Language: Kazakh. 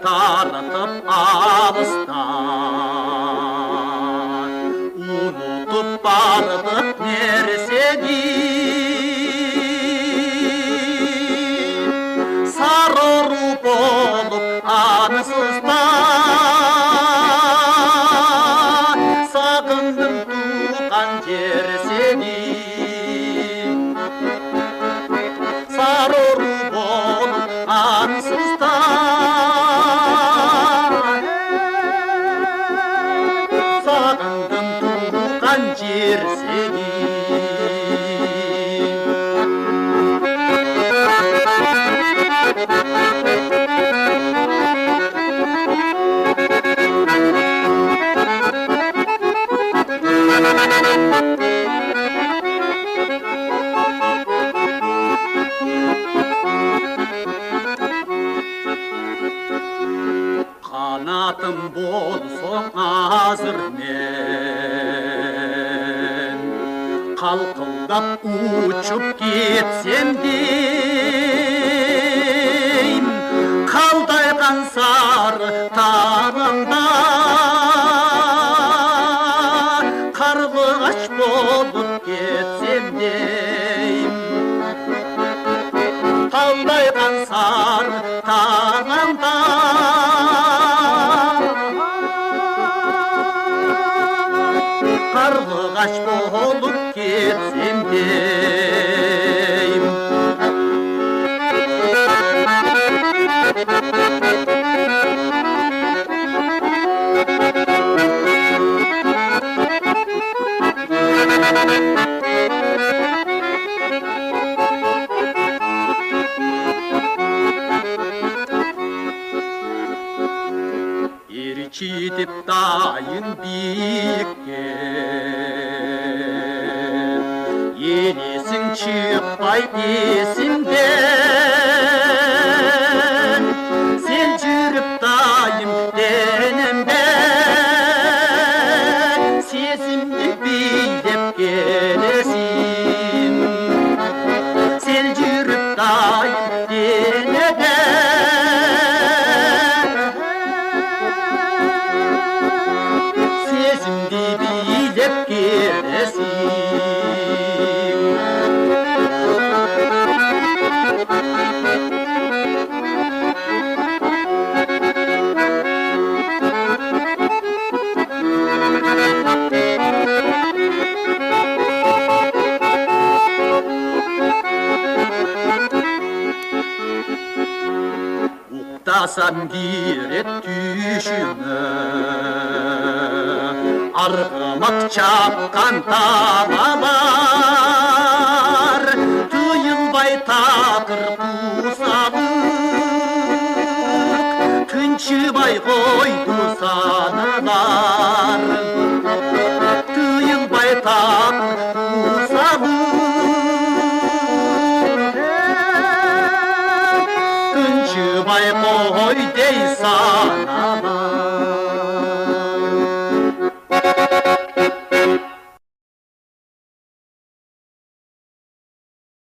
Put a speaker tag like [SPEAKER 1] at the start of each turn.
[SPEAKER 1] таратып алыстан, ұмытып бардық нәрсені. Сары ұру болып аңсызда, сағындым туған жер сені. Сары ұру болып аңсызда, сағындым туған жер сені. Қанатым болсоң азыр мен, қалқылдап ұшып кетсем дейм, қалдайған сары тағымда қарлығаш болып кетсем дейм. Қалдайған сары тағымда қарлығаш болып кетсем дейм. Ерчитіп дайын биікке, елесің шықпай есімден, сен жүріп дайым денімден, сезімді билеп келесің. Сен жүріп дайым денімден, сезімді билеп келесің. Уқтасам берет түйшіні, арғымақ чапқан табалар, түйілбай тақыр қусалық, тыншыбай қойды саналар. Түйілбай тақыр қусалық, тыншыбай қой дей сан.